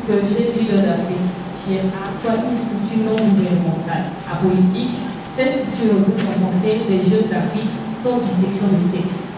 projet Leader d'Afrique, qui est à la fois une structure non gouvernementale, apolitique. Cette structure regroupe en français des jeunes d'Afrique sans distinction de sexe.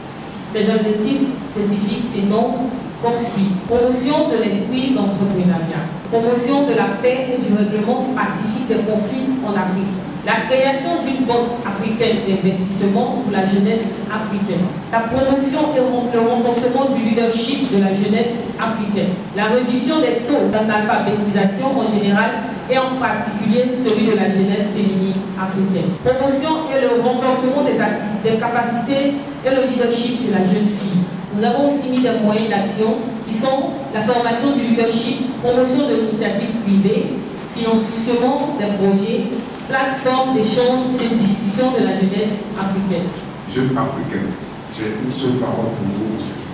Ces objectifs spécifiques s'énoncent comme suit: promotion de l'esprit d'entrepreneuriat, promotion de la paix et du règlement pacifique des conflits en Afrique, la création d'une banque africaine d'investissement pour la jeunesse africaine, la promotion et le renforcement du leadership de la jeunesse africaine, la réduction des taux d'analphabétisation en général et en particulier celui de la jeunesse féminine africaine, promotion et le renforcement des capacités et le leadership de la jeune fille. Nous avons aussi mis des moyens d'action qui sont la formation du leadership, promotion de l'initiative privée, financement des projets, plateforme d'échange et de discussion de la jeunesse africaine. Jeunes africains, j'ai une seule parole pour vous aujourd'hui.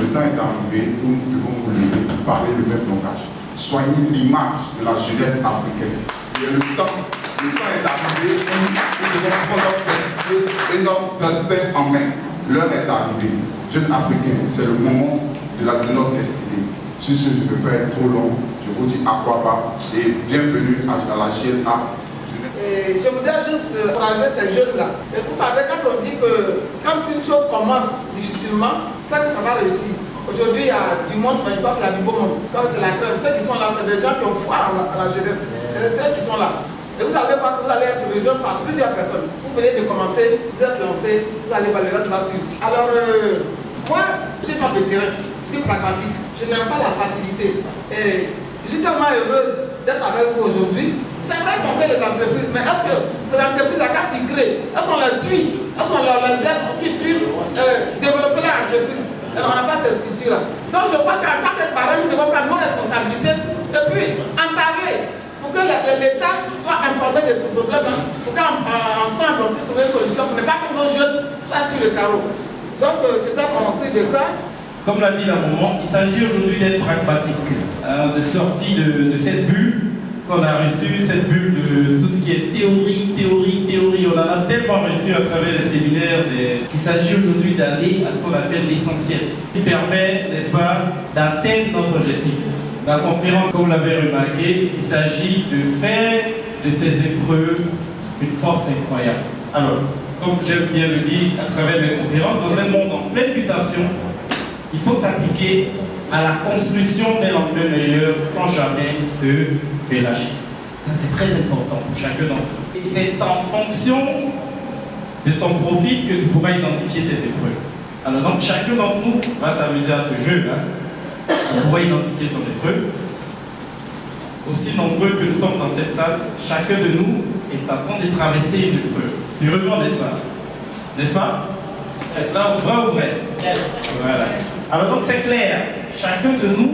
Le temps est arrivé où nous devons nous lever pour parler le même langage. Soignez l'image de la jeunesse africaine. Et le temps est arrivé où nous devons prendre notre destin et notre destin en main. L'heure est arrivée. Jeunes africains, c'est le moment de notre destinée. Sur ce, je ne veux pas être trop long. Je vous dis à quoi pas et bienvenue à la GLA. Et je voudrais juste encourager ces jeunes-là. Et vous savez, quand on dit que quand une chose commence difficilement, c'est que ça va réussir. Aujourd'hui, il y a du monde, mais je crois qu'il y a du beau monde. Comme c'est la crème, ceux qui sont là, c'est des gens qui ont foi à la jeunesse. C'est ceux qui sont là. Et vous savez pas que vous allez être rejoint par plusieurs personnes. Vous venez de commencer, vous êtes lancé, vous allez voir le reste va suivre. Alors, moi, je suis femme de terrain, je suis pragmatique. Je n'aime pas la facilité. Et je suis tellement heureuse d'être avec vous aujourd'hui. C'est vrai qu'on fait les entreprises, mais est-ce que ces entreprises, quand ils créent, est-ce qu'on les suit? Est-ce qu'on les aide pour qu'ils puissent développer leur entreprise? Et on n'a pas cette structure-là. Donc je crois qu'en tant que parents, nous devons prendre nos responsabilités et puis en parler pour que l'État soit informé de ce problème, pour qu'ensemble on puisse trouver une solution, pour ne pas que nos jeunes soient sur le carreau. Donc c'était mon cri de cœur. Comme l'a dit la maman, il s'agit aujourd'hui d'être pragmatique, de sortir de cette bulle qu'on a reçue, cette bulle de tout ce qui est théorie. On en a tellement reçu à travers les séminaires qu'il s'agit aujourd'hui d'aller à ce qu'on appelle l'essentiel, qui permet, n'est-ce pas, d'atteindre notre objectif. La conférence, comme vous l'avez remarqué, il s'agit de faire de ces épreuves une force incroyable. Alors, comme j'aime bien le dire à travers mes conférences, dans un monde en pleine mutation, il faut s'appliquer à la construction d'un lendemain meilleur sans jamais se relâcher. Ça, c'est très important pour chacun d'entre nous. Et c'est en fonction de ton profil que tu pourras identifier tes épreuves. Alors donc, chacun d'entre nous va s'amuser à ce jeu. On pourra identifier son épreuve. Aussi nombreux que nous sommes dans cette salle, chacun de nous est en train de traverser une épreuve. Sûrement, n'est-ce pas? N'est-ce pas? Est-ce là vrai ou vrai? Voilà. Alors donc c'est clair, chacun de nous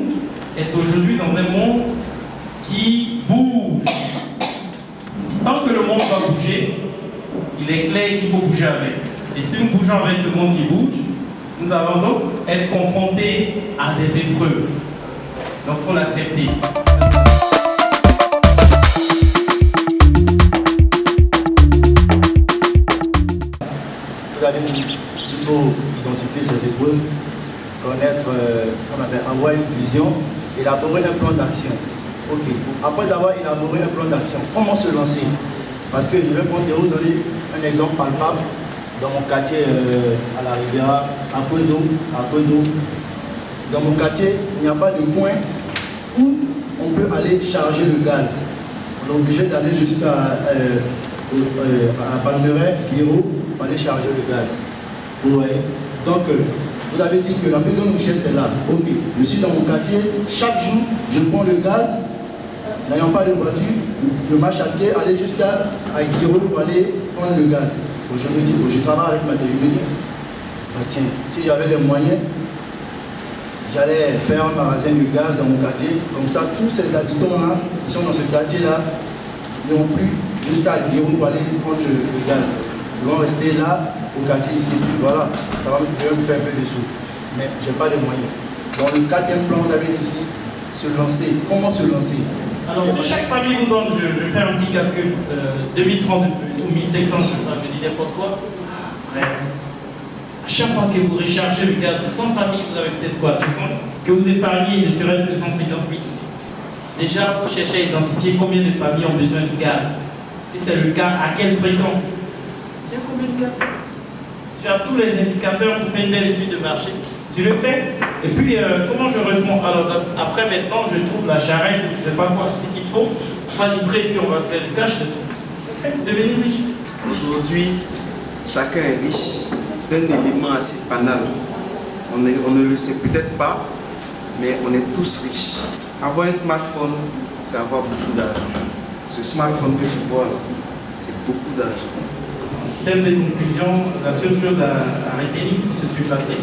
est aujourd'hui dans un monde qui bouge. Tant que le monde va bouger, il est clair qu'il faut bouger avec. Et si nous bougeons avec ce monde qui bouge, nous allons donc être confrontés à des épreuves. Donc il faut l'accepter. Vous avez dit qu'il faut identifier ces épreuves, connaître, avoir une vision, élaborer un plan d'action. Ok. Après avoir élaboré un plan d'action, comment se lancer? Parce que je vais vous donner un exemple palpable dans mon quartier à la Riviera, à peu d'eau. Dans mon quartier, il n'y a pas de point où on peut aller charger le gaz. On est obligé d'aller jusqu'à Palmeraie, Guiraud, pour aller charger le gaz. Vous voyez? Donc, vous avez dit que la plus grande richesse est là. Ok, je suis dans mon quartier, chaque jour, je prends le gaz, n'ayant pas de voiture, je marche à pied, aller jusqu'à Guiraud pour aller prendre le gaz. Je me dis, je travaille avec ma tête, je me dis, ah, tiens, si j'avais les moyens, j'allais faire un magasin de gaz dans mon quartier, comme ça, tous ces habitants-là, qui sont dans ce quartier-là, n'ont plus jusqu'à Guiraud pour aller prendre le gaz. Ils vont rester là, au quartier ici. Voilà, ça va me faire un peu de sous. Mais je n'ai pas de moyens. Dans le quatrième plan, vous avez dit ici, se lancer. Comment se lancer? Alors, si chaque famille vous donne, je fais un petit calcul, 2000 francs de plus ou 1500, je dis n'importe quoi. Ah, frère, à chaque fois que vous rechargez le gaz de 100 familles, vous avez peut-être quoi, 200, que vous épargnez ne serait-ce que 150 000. Déjà, il faut chercher à identifier combien de familles ont besoin de gaz. Si c'est le cas, à quelle fréquence? Tu as combien de capteurs? Tu as tous les indicateurs pour faire une belle étude de marché. Tu le fais. Et puis, comment je réponds? Alors, après, maintenant, je trouve la charrette, je ne sais pas quoi, ce qu'il faut. On va livrer, puis on va se faire du cash, c'est tout. C'est ça, devenir riche. Aujourd'hui, chacun est riche d'un élément assez banal. On ne le sait peut-être pas, mais on est tous riches. Avoir un smartphone, c'est avoir beaucoup d'argent. Ce smartphone que tu vois là, c'est beaucoup d'argent. En termes de conclusion, la seule chose à retenir, il faut se surpasser.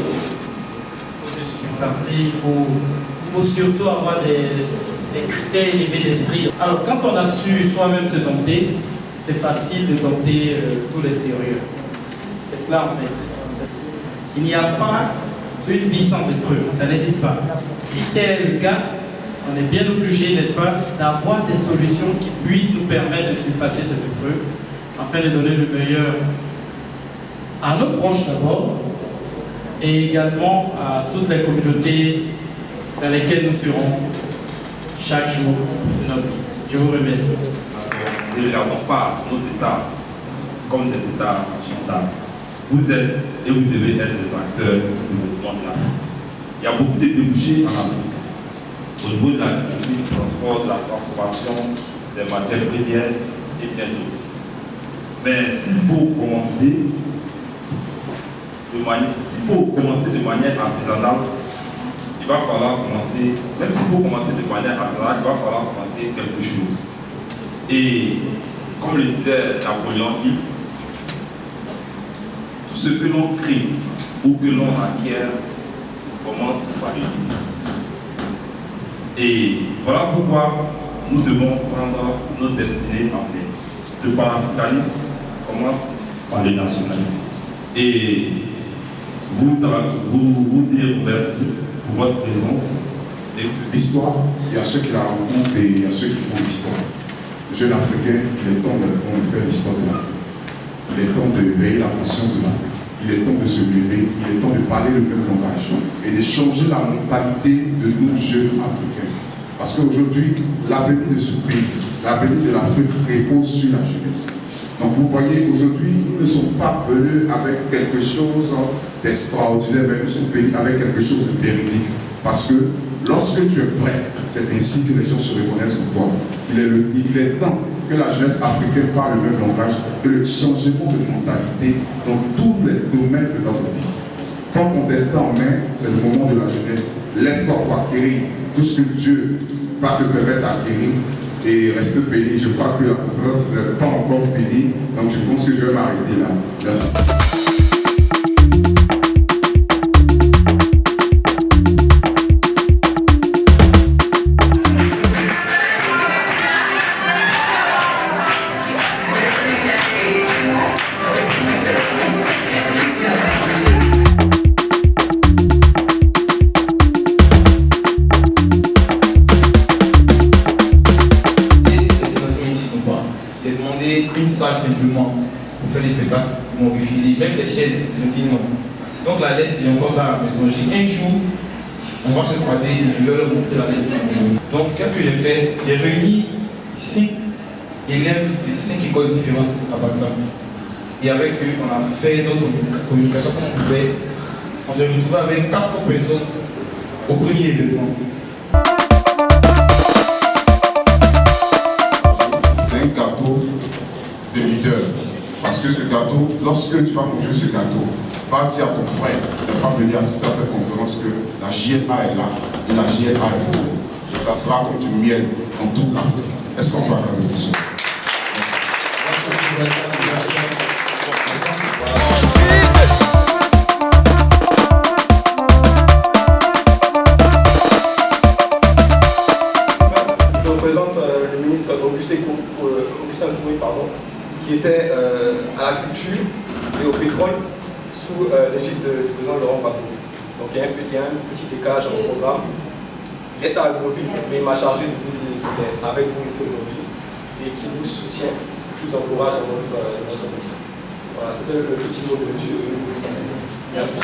Il faut surtout avoir des critères élevés d'esprit. Alors, quand on a su soi-même se dompter, c'est facile de dompter tout l'extérieur. C'est cela en fait. Il n'y a pas une vie sans épreuve, ça n'existe pas. Si tel est le cas, on est bien obligé, n'est-ce pas, d'avoir des solutions qui puissent nous permettre de surpasser ces épreuves, afin de donner le meilleur à nos proches d'abord, et également à toutes les communautés dans lesquelles nous serons chaque jour de notre vie. Je vous remercie. Ne regardons pas nos États comme des États chantables. Vous êtes et vous devez être des acteurs du développement de l'Afrique. Il y a beaucoup de débouchés en Afrique. Au niveau de l'agriculture, du transport, de la transformation des matières premières et bien d'autres. Mais s'il faut commencer de manière artisanale, il va falloir commencer, même s'il faut commencer de manière artisanale, il va falloir commencer quelque chose. Et comme le disait Napoléon Hill, tout ce que l'on crée ou que l'on acquiert commence par l'Église. Et voilà pourquoi nous devons prendre notre destinée en main. Le panafricanisme commence par le nationalisme. Et vous dire merci pour votre présence. L'histoire, il y a ceux qui la rencontrent et il y a ceux qui font l'histoire. Jeune Africain, il est temps de faire l'histoire de l'Afrique. Il est temps de veiller la conscience de l'Afrique. Il est temps de se lever, il est temps de parler le même langage et de changer la mentalité de nos jeunes Africains. Parce qu'aujourd'hui, l'avenir de ce pays, l'avenir de l'Afrique repose sur la jeunesse. Donc vous voyez, aujourd'hui, nous ne sommes pas venus avec quelque chose d'extraordinaire, mais nous sommes venus avec quelque chose de véridique. Parce que lorsque tu es prêt, c'est ainsi que les gens se reconnaissent en toi. Il est temps que la jeunesse africaine parle le même langage, que le changement de mentalité dans tous les domaines de notre vie. Prends ton destin en main, c'est le moment de la jeunesse. Lève-toi pour acquérir tout ce que Dieu va te permettre d'acquérir et reste béni. Je crois que la conférence n'est pas encore finie, donc je pense que je vais m'arrêter là. Merci. Une salle simplement pour faire des spectacles, ils m'ont refusé, même les chaises, ils ont dit non. Donc la lettre, j'ai encore ça à la maison. J'ai dit un jour, on va se croiser et je vais leur montrer la lettre. Donc qu'est-ce que j'ai fait? J'ai réuni 5 élèves de 5 écoles différentes à Balsam. Et avec eux, on a fait notre communication comme on pouvait. On s'est retrouvé avec 400 personnes au premier événement. C'est un gâteau de leader. Parce que ce gâteau, lorsque tu vas manger ce gâteau, va dire à ton frère de ne pas venir assister à cette conférence que la JLA est là et la JLA est là. Et ça sera comme du miel dans toute l'Afrique. Est-ce qu'on peut accorder ça? Je représente le ministre Augustin Kourou, qui était à la culture et au pétrole sous l'égide du président Laurent Gbagbo. Donc il y a un petit décalage dans le programme. Il est à Agrovilles, mais il m'a chargé de vous dire qu'il est avec vous ici aujourd'hui et qu'il vous soutient, qu'il vous encourage dans notre mission. Voilà, c'est ça le petit mot de M. Kourou. Merci.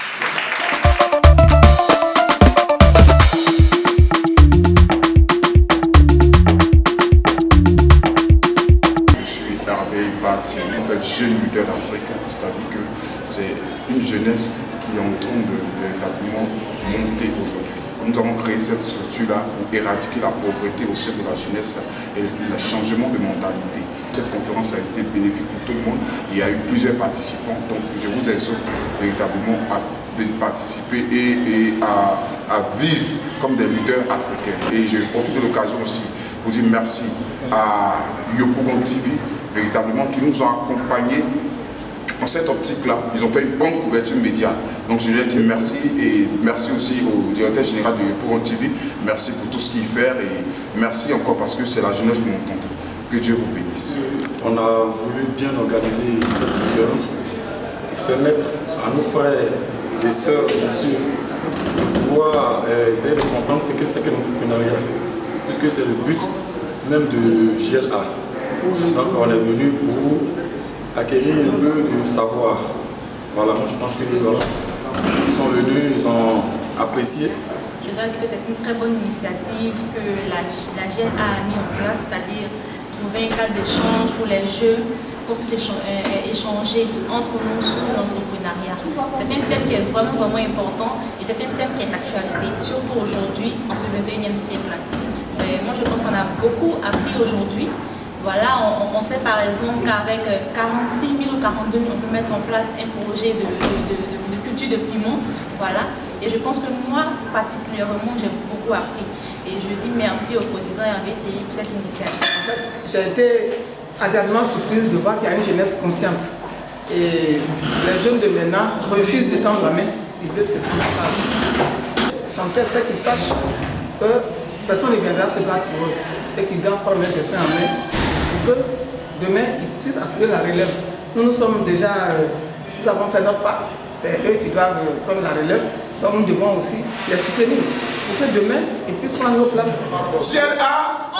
c'est une jeune leader d'Afrique, c'est-à-dire que c'est une jeunesse qui est en train de véritablement monter aujourd'hui. Nous avons créé cette structure-là pour éradiquer la pauvreté au sein de la jeunesse et le changement de mentalité. Cette conférence a été bénéfique pour tout le monde. Il y a eu plusieurs participants, donc je vous exhorte véritablement à participer et à vivre comme des leaders africains. Et je profite de l'occasion aussi pour dire merci à Yopougon TV, véritablement, qui nous ont accompagnés dans cette optique-là. Ils ont fait une bonne couverture média. Donc je leur dis merci et merci aussi au directeur général de Yopougon TV. Merci pour tout ce qu'il fait et merci encore parce que c'est la jeunesse montante. Que Dieu vous bénisse. On a voulu bien organiser cette conférence pour permettre à nos frères et sœurs, bien sûr, de pouvoir essayer de comprendre ce que c'est que l'entrepreneuriat, puisque c'est le but même de GLA. Donc on est venu pour acquérir un peu de savoir. Voilà, moi je pense que voilà, ils sont venus, ils ont apprécié. Je dois dire que c'est une très bonne initiative que la GLA a mis en place, c'est-à-dire trouver un cadre d'échange pour les jeunes, pour échanger entre nous sur l'entrepreneuriat. C'est un thème qui est vraiment important et c'est un thème qui est d'actualité, surtout aujourd'hui, en ce 21e siècle. Moi je pense qu'on a beaucoup appris aujourd'hui. Voilà, on sait par exemple qu'avec 46 000 ou 42 000, on peut mettre en place un projet de culture de piment. Voilà. Et je pense que moi, particulièrement, j'ai beaucoup appris. Et je dis merci au président Hervé Thierry pour cette initiative. En fait, j'ai été agréablement surprise de voir qu'il y a une jeunesse consciente. Et les jeunes de maintenant refusent de tendre la main. Ils veulent s'exprimer par eux. L'essentiel, c'est qu'ils sachent que personne ne viendra se battre pour eux et qu'ils doivent prendre leur destin en main pour que demain, ils puissent assurer la relève. Nous sommes déjà, nous avons fait notre part. C'est eux qui doivent prendre la relève. Donc nous devons aussi les soutenir pour que demain, ils puissent prendre nos places. GLA